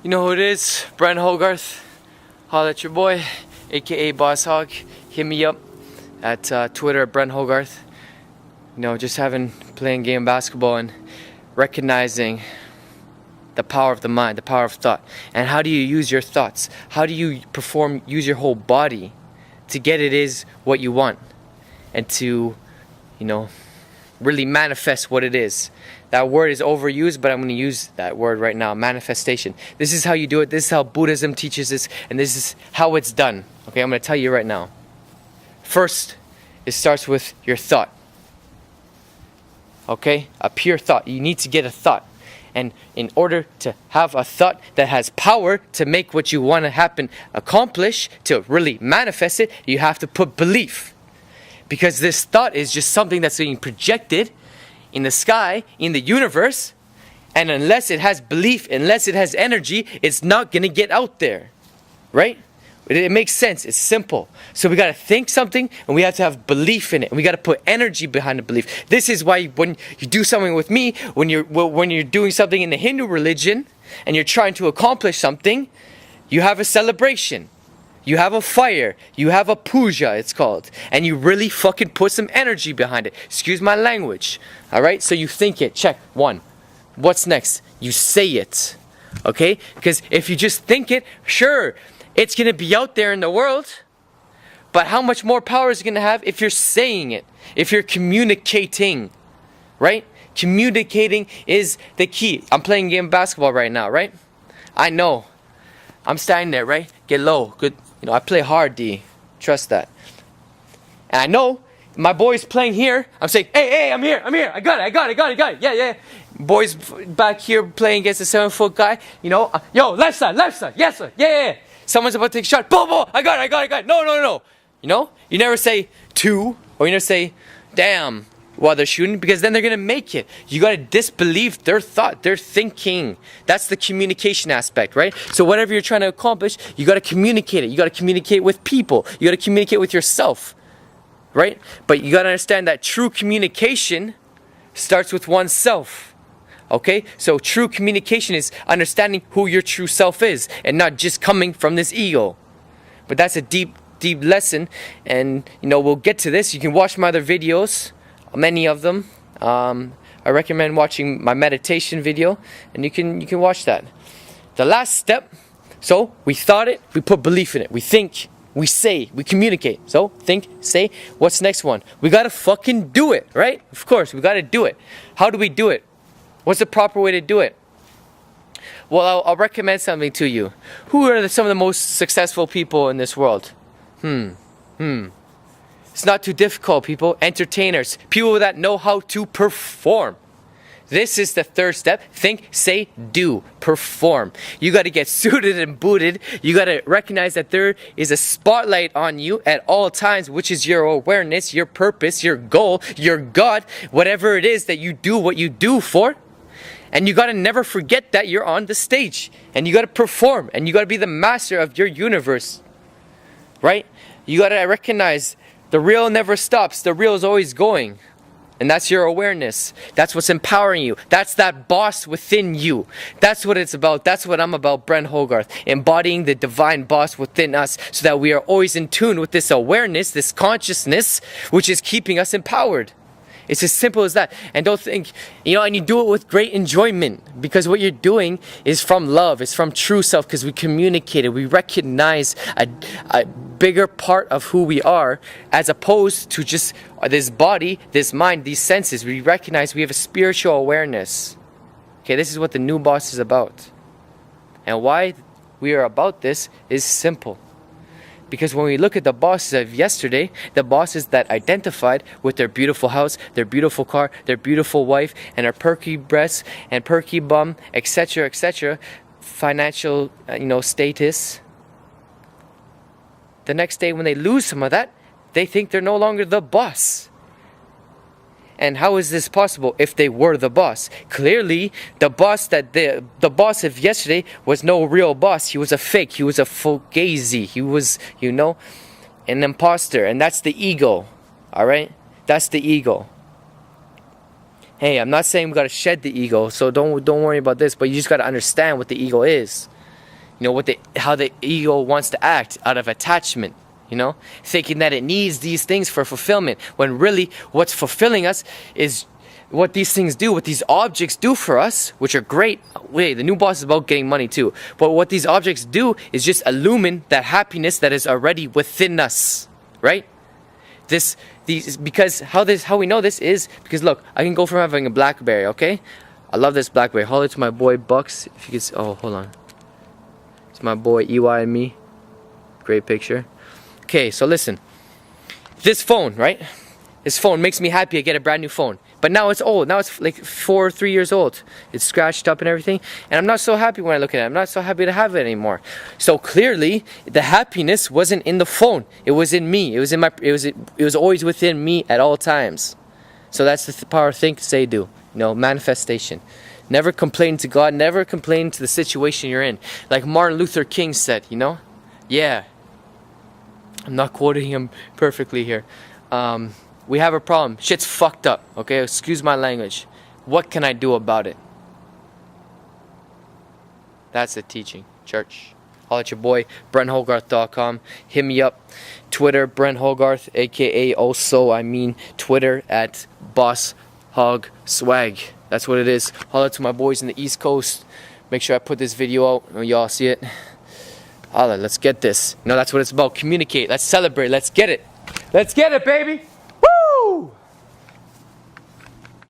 You know who it is? Brent Hogarth. Holla at your boy, aka Boss Hog. Hit me up at Twitter at Brent Hogarth. You know, just playing game basketball and recognizing the power of the mind, the power of thought. And how do you use your thoughts? How do you use your whole body to get what you want and to, really manifest what it is. That word is overused, but I'm going to use that word right now, manifestation. This is how you do it. This is how Buddhism teaches this, and this is how it's done. Okay, I'm going to tell you right now. First, it starts with your thought. Okay, a pure thought. You need to get a thought. And in order to have a thought that has power to make what you want to happen accomplish, to really manifest it, you have to put belief. Because this thought is just something that's being projected in the sky, in the universe, and unless it has belief, unless it has energy, it's not going to get out there. Right? It makes sense. It's simple. So we got to think something, and we have to have belief in it. And we got to put energy behind the belief. This is why when you do something with me, when you're doing something in the Hindu religion, and you're trying to accomplish something, you have a celebration. You have a fire. You have a puja, it's called. And you really fucking put some energy behind it. Excuse my language. Alright? So you think it. Check. 1. What's next? You say it. Okay? Because if you just think it, sure, it's going to be out there in the world. But how much more power is it going to have if you're saying it? If you're communicating. Right? Communicating is the key. I'm playing game basketball right now, right? I know. I'm standing there, right? Get low. Good. I play hard, D. Trust that. And I know my boy's playing here. I'm saying, hey, I'm here. I got it. Yeah. Boys back here playing against a 7-foot guy. Yo, left side. Yes, sir. Yeah. Someone's about to take a shot. Boom. I got it. No. You never say two, or you never say, damn, while they're shooting, because then they're going to make it. You got to disbelieve their thought, their thinking. That's the communication aspect, right? So whatever you're trying to accomplish, you got to communicate it. You got to communicate with people. You got to communicate with yourself, right? But you got to understand that true communication starts with oneself, okay? So true communication is understanding who your true self is and not just coming from this ego. But that's a deep lesson, and we'll get to this. You can watch my other videos. Many of them. I recommend watching my meditation video, and you can watch that. The last step, so we thought it, we put belief in it. We think, we say, we communicate. So think, say, what's the next one? We gotta fucking do it, right? Of course, we gotta do it. How do we do it? What's the proper way to do it? Well, I'll recommend something to you. Who are some of the most successful people in this world? It's not too difficult, people. Entertainers. People that know how to perform. This is the third step. Think, say, do. Perform. You got to get suited and booted. You got to recognize that there is a spotlight on you at all times, which is your awareness, your purpose, your goal, your God, whatever it is that you do what you do for. And you got to never forget that you're on the stage. And you got to perform. And you got to be the master of your universe. Right? You got to recognize the real never stops. The real is always going. And that's your awareness. That's what's empowering you. That's that boss within you. That's what it's about. That's what I'm about, Brent Hogarth. Embodying the divine boss within us so that we are always in tune with this awareness, this consciousness, which is keeping us empowered. It's as simple as that. And don't think, and you do it with great enjoyment, because what you're doing is from love. It's from true self, because we communicate it. We recognize a bigger part of who we are, as opposed to just this body, this mind, these senses. We recognize we have a spiritual awareness. Okay, this is what the new boss is about. And why we are about this is simple. Because when we look at the bosses of yesterday, the bosses that identified with their beautiful house, their beautiful car, their beautiful wife, and their perky breasts and perky bum, etc., financial, status. The next day when they lose some of that, they think they're no longer the boss. And how is this possible if they were the boss? Clearly, the boss of yesterday was no real boss. He was a fake. He was a fugazi. He was, an imposter. And that's the ego. All right? That's the ego. Hey, I'm not saying we got to shed the ego, so don't worry about this, but you just got to understand what the ego is. You know, how the ego wants to act out of attachment. You know, thinking that it needs these things for fulfillment, when really what's fulfilling us is what these things do, what these objects do for us, which are great. Wait, the new boss is about getting money too. But what these objects do is just illumine that happiness that is already within us, right? Because how we know this is because look, I can go from having a BlackBerry, okay? I love this BlackBerry. Holler to my boy Bucks. If you could, oh, hold on. It's my boy EY and me. Great picture. Okay, so listen. This phone, right? This phone makes me happy I get a brand new phone. But now it's old. Now it's like 4 or 3 years old. It's scratched up and everything. And I'm not so happy when I look at it. I'm not so happy to have it anymore. So clearly, the happiness wasn't in the phone. It was in me. It was always within me at all times. So that's the power of think, say, do. You know, manifestation. Never complain to God. Never complain to the situation you're in. Like Martin Luther King said, you know? Yeah. I'm not quoting him perfectly here. We have a problem. Shit's fucked up. Okay? Excuse my language. What can I do about it? That's the teaching. Church. Holler at your boy, BrentHogarth.com. Hit me up. Twitter, Brent Hogarth, aka Twitter at Boss Hog Swag. That's what it is. Holler to my boys in the East Coast. Make sure I put this video out. Y'all see it. Holla, let's get this. You know, that's what it's about. Communicate. Let's celebrate. Let's get it. Let's get it, baby. Woo!